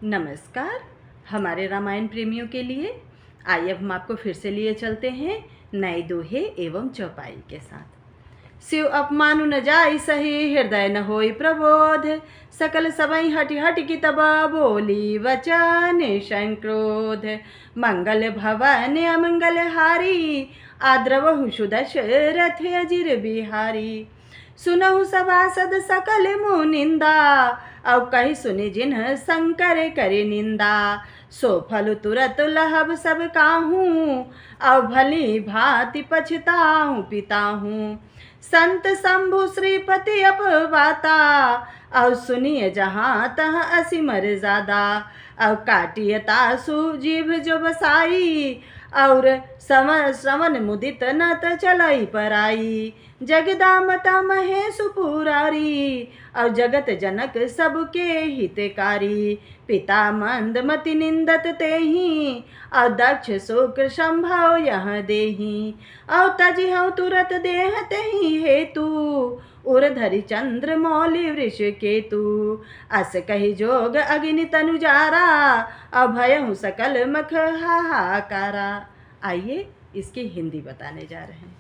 नमस्कार। हमारे रामायण प्रेमियों के लिए आइए अब हम आपको फिर से लिए चलते हैं नए दोहे एवं चौपाई के साथ। शिव अपमानु न जाई सही, हृदय न होई प्रबोध, सकल सबई हटि हटि की तबा बोली वचन संक्रोध। मंगल भवन अमंगल हारी, आद्रवहु सुदशरथ अजिर बिहारी। सुनहु सभासद सकल मुँह निंदा, अब कही सुनि जिन्ह शंकर करे निंदा। सो फल तुरत लहब सब काहूँ, अब भली भांति पछताहूँ पिताहूँ। संत शंभु श्रीपति अपवाता, अब सुनिए जहाँ तहाँ असीमर ज्यादा। अब काटिय तासु जीभ जो बसाई, और श्रवण मुदित न त चलई पराई। जगदामता महेशु पुरारी, और जगत जनक सबके हितकारी। पिता मंदमति निंदत तेहि, और दक्ष शुक्र संभव यह देहि। और तजी हूँ तुरत देह तेहि हेतु, उर्धरि चंद्र मौलि वृष केतु। अस कही जोग अग्नि तनु जारा, अभयहु सकल मख हाहाकारा। आइए इसकी हिंदी बताने जा रहे हैं।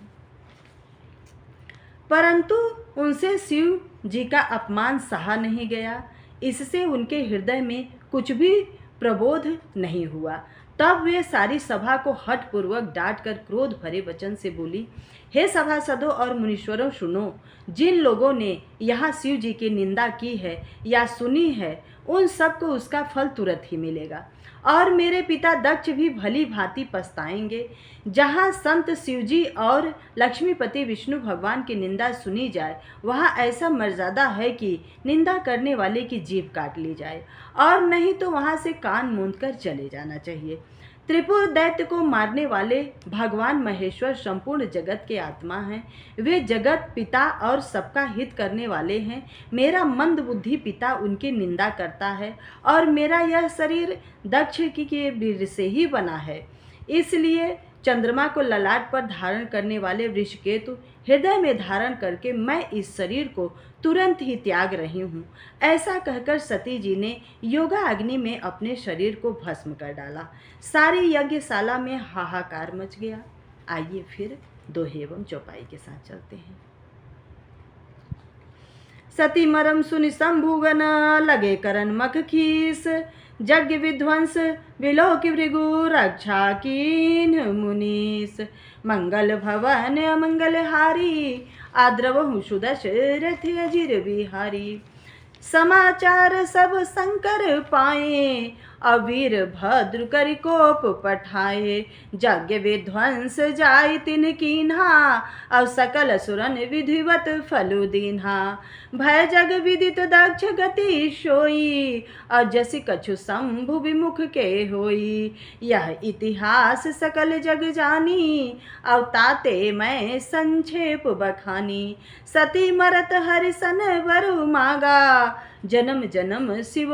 परंतु उनसे शिव जी का अपमान सहा नहीं गया, इससे उनके हृदय में कुछ भी प्रबोध नहीं हुआ। तब वे सारी सभा को हठपूर्वक डांट कर क्रोध भरे वचन से बोली, हे सभासदों और मुनीश्वरों सुनो, जिन लोगों ने यहाँ शिव जी की निंदा की है या सुनी है, उन सबको उसका फल तुरंत ही मिलेगा, और मेरे पिता दक्ष भी भली भांति पछताएंगे। जहाँ संत शिवजी और लक्ष्मीपति विष्णु भगवान की निंदा सुनी जाए, वहाँ ऐसा मर्यादा है कि निंदा करने वाले की जीभ काट ली जाए, और नहीं तो वहाँ से कान मूंद कर चले जाना चाहिए। त्रिपुर दैत्य को मारने वाले भगवान महेश्वर संपूर्ण जगत के आत्मा हैं। वे जगत पिता और सबका हित करने वाले हैं। मेरा मंद बुद्धि पिता उनकी निंदा करता है, और मेरा यह शरीर दक्ष के वीर से ही बना है। इसलिए चंद्रमा को ललाट पर धारण करने वाले वृषकेतु हृदय में धारण करके मैं इस शरीर को तुरंत ही त्याग रही हूँ। ऐसा कहकर सती जी ने योगा अग्नि में अपने शरीर को भस्म कर डाला। सारी यज्ञशाला में हाहाकार मच गया। आइए फिर दोहे एवं चौपाई के साथ चलते हैं। सती मरम सुनि शंभुगन, लगे करन मख खीस। यज्ञ विध्वंस विलोक भृगु, रक्षा कीन मुनीस। मंगल भवन अमंगल हारी, आद्रवहु सुदशरथ अजिर बिहारी। समाचार सब शंकर पाए, अवीर भद्र करि कोप पठाए। यज्ञ विध्वंस जाय तिन कीन्हा, अब सकल असुरन विधिवत फलु दीन्हा। भय जग विदित दक्ष गति सोई, और जसि कछु शंभु विमुख के होई। यह इतिहास सकल जग जानी, अब ताते मैं संक्षेप बखानी। सती मरत हरिसन वर मागा, जन्म जन्म शिव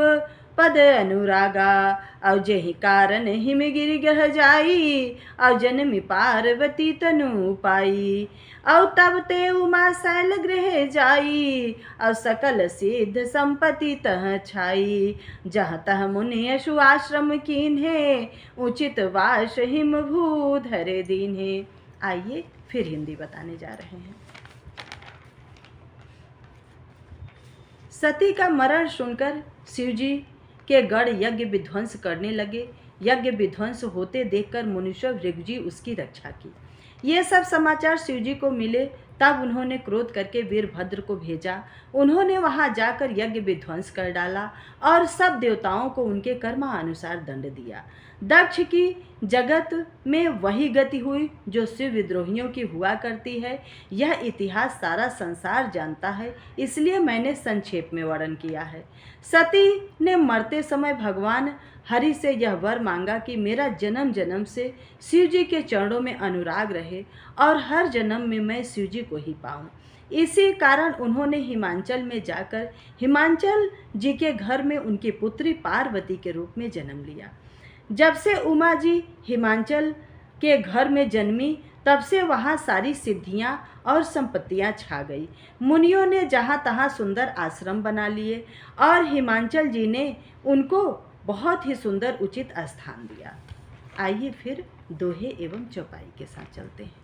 पद अनुरागा। और जेहि कारण हिम गिर गह जाई, और जन्मी पार्वती तनु पाई। और तब ते उमा शैल गृह जाई, और सकल सिद्ध संपत्ति तह छाई। जह तह मुनि अशु आश्रम कीन्हे, उचित वास हिम भू धरे दीन्हे। आइए फिर हिंदी बताने जा रहे हैं। सती का मरण सुनकर शिवजी के गढ़ यज्ञ विध्वंस करने लगे। यज्ञ विध्वंस होते देखकर मुनीश्वर भृगु उसकी रक्षा की। ये सब समाचार शिवजी को मिले, तब उन्होंने क्रोध करके वीरभद्र को भेजा। उन्होंने वहां जाकर यज्ञ विध्वंस कर डाला, और सब देवताओं को उनके कर्मानुसार दंड दिया। दक्ष की जगत में वही गति हुई जो शिव विद्रोहियों की हुआ करती है। यह इतिहास सारा संसार जानता है, इसलिए मैंने संक्षेप में वर्णन किया है। सती ने मरते समय भगवान हरि से यह वर मांगा कि मेरा जन्म जन्म से शिव जी के चरणों में अनुराग रहे, और हर जन्म में मैं शिव जी को ही पाऊं। इसी कारण उन्होंने हिमांचल में जाकर हिमांचल जी के घर में उनकी पुत्री पार्वती के रूप में जन्म लिया। जब से उमा जी हिमांचल के घर में जन्मी, तब से वहाँ सारी सिद्धियाँ और संपत्तियाँ छा गई। मुनियों ने जहाँ तहाँ सुंदर आश्रम बना लिए, और हिमांचल जी ने उनको बहुत ही सुंदर उचित स्थान दिया। आइए फिर दोहे एवं चौपाई के साथ चलते हैं।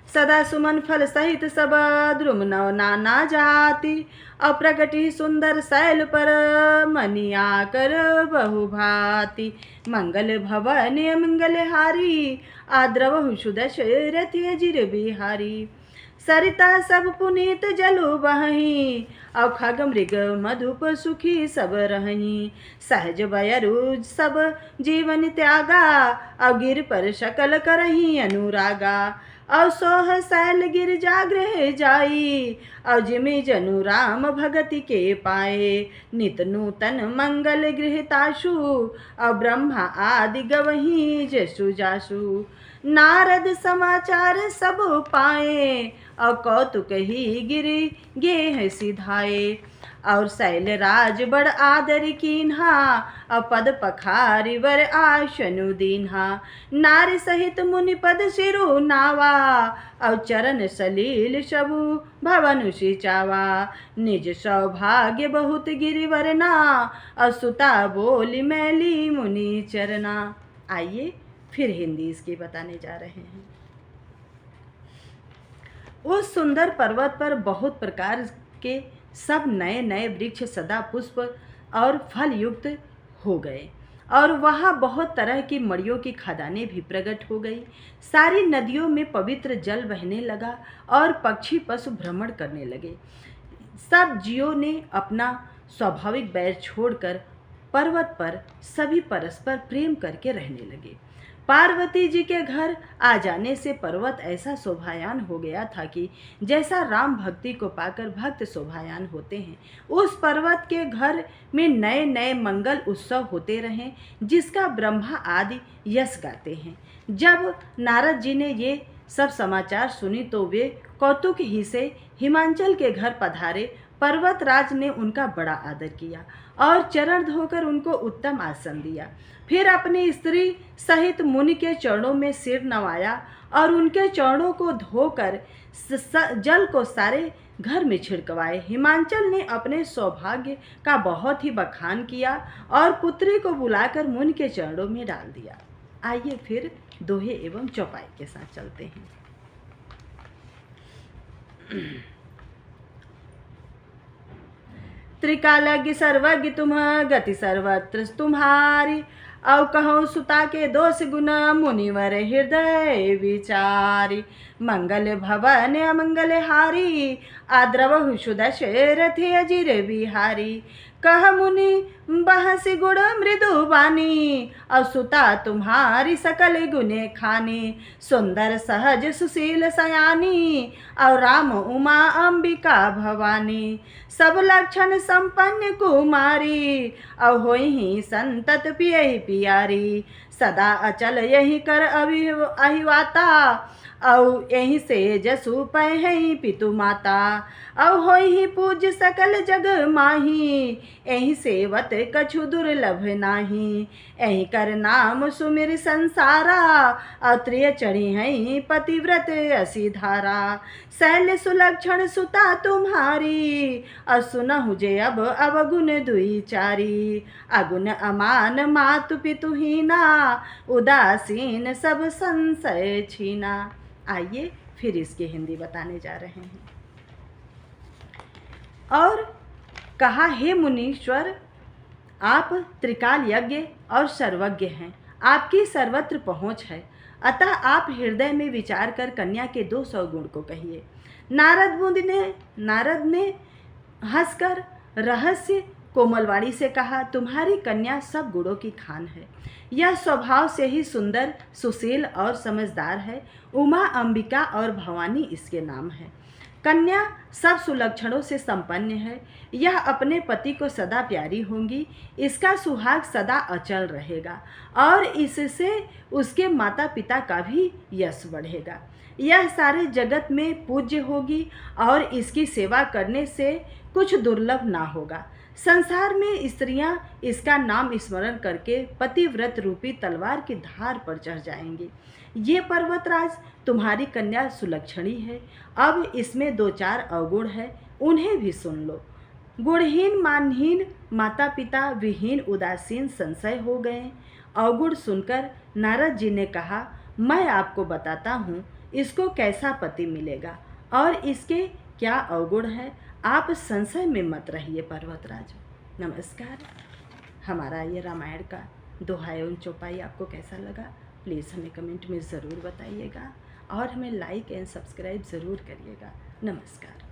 सदा सुमन फल सहित सब द्रुम नव नाना जाति, अप्रगति सुंदर शैल पर मनिया कर बहुभाति। मंगल भवन मंगल हारी, आद्रवहु सुदशरथ अजिर बिहारी। सरिता सब पुनीत जलु बहही, औ खग मृग मधुप सुखी सब रही। सहज बयरु सब जीवन त्यागा, औ गिर पर सकल करही अनुरागा। औ सोह शैल गिर जागृह जाई, औ जिमि जनु राम भगति के पाए। नित नूतन मंगल गृहताशु, औ ब्रह्मा आदि गवही जसु जासु। नारद समाचार सब पाए, और कौतुक ही गिरि गेह सिधाए। और शैलराज बड़ आदर कीन्हा, और पद पखारि वर आशनु दीन्हा। नारी सहित मुनि पद सिरु नावा, और चरण सलील सबु भवन सिचावा। निज सौभाग्य बहुत गिरिवरना, और सुता बोली मैली मुनि चरना। आइए फिर हिंदी इसकी बताने जा रहे हैं। उस सुंदर पर्वत पर बहुत प्रकार के सब नए नए वृक्ष सदा पुष्प और फल युक्त हो गए, और वहाँ बहुत तरह की मड़ियों की खदानें भी प्रकट हो गई। सारी नदियों में पवित्र जल बहने लगा, और पक्षी पशु भ्रमण करने लगे। सब जीवों ने अपना स्वाभाविक बैर छोड़कर पर्वत पर सभी परस्पर प्रेम करके रहने लगे। पार्वती जी के घर आ जाने से पर्वत ऐसा शोभायान हो गया था कि जैसा राम भक्ति को पाकर भक्त शोभायान होते हैं, उस पर्वत के घर में नए नए मंगल उत्सव होते रहे, जिसका ब्रह्मा आदि यश गाते हैं। जब नारद जी ने ये सब समाचार सुनी तो वे कौतुक ही से हिमांचल के घर पधारे। पर्वतराज ने उनका बड़ा आदर किया और चरण धोकर उनको उत्तम आसन दिया। फिर अपनी स्त्री सहित मुनि के चरणों में सिर नवाया और उनके चरणों को धोकर जल को सारे घर में छिड़कवाए। हिमांचल ने अपने सौभाग्य का बहुत ही बखान किया और पुत्री को बुलाकर मुनि के चरणों में डाल दिया। आइए फिर दोहे एवं चौपाई के साथ चलते हैं। त्रिकालज्ञ सर्वज्ञ तुम, गति सर्वत्र तुम्हारी। औ कहो सुता के दोष गुण, मुनिवर हृदय विचारी। मंगल भवन अमंगल हारी, आद्रवहु सुदशरथ अजिर बिहारी। कह मुनि बहसि गुण मृदु बानी, और सुता तुम्हारी सकल गुने खानी। सुंदर सहज सुशील सयानी, और राम उमा अंबिका भवानी। सब लक्षण संपन्न कुमारी, और होई संतत पियहि पियारी। सदा अचल यही कर अहिवाता, औ यहीं से जसु पै पितु माता। औ होई पूज्य सकल जग माही, यहीं सेवत कछु दुर्लभ नाही। यहीं कर नाम सुमिर संसारा, और त्रिय चढ़ी है पतिव्रत असी धारा। शैल सुलक्षण सुता तुम्हारी, और सुनहु जे अब अवगुण दुई चारी। अगुण अमान मातु पितु हीना, उदासीन सब संशय छीना। आइए फिर इसकी हिंदी बताने जा रहे हैं। और कहा, हे मुनीश्वर, आप त्रिकाल यज्ञ और सर्वज्ञ हैं, आपकी सर्वत्र पहुँच है, अतः आप हृदय में विचार कर कन्या के 200 गुण को कहिए। नारद ने हंसकर रहस्य कोमलवाणी से कहा, तुम्हारी कन्या सब गुणों की खान है। यह स्वभाव से ही सुंदर, सुशील और समझदार है। उमा, अंबिका और भवानी इसके नाम है। कन्या सब सुलक्षणों से संपन्न है। यह अपने पति को सदा प्यारी होंगी। इसका सुहाग सदा अचल रहेगा और इससे उसके माता पिता का भी यश बढ़ेगा। यह सारे जगत में पूज्य होगी और इसकी सेवा करने से कुछ दुर्लभ ना होगा। संसार में स्त्रियां इसका नाम स्मरण करके पतिव्रत रूपी तलवार की धार पर चढ़ जाएंगी। ये पर्वतराज, तुम्हारी कन्या सुलक्षणी है। अब इसमें 2-4 अवगुण है, उन्हें भी सुन लो। गुणहीन मानहीन माता पिता विहीन उदासीन संशय हो गए। अवगुण सुनकर नारद जी ने कहा, मैं आपको बताता हूँ इसको कैसा पति मिलेगा और इसके क्या अवगुण है। आप संशय में मत रहिए पर्वतराज। नमस्कार। हमारा ये रामायण का दोहा एवं चौपाई आपको कैसा लगा, प्लीज़ हमें कमेंट में ज़रूर बताइएगा और हमें लाइक एंड सब्सक्राइब ज़रूर करिएगा। नमस्कार।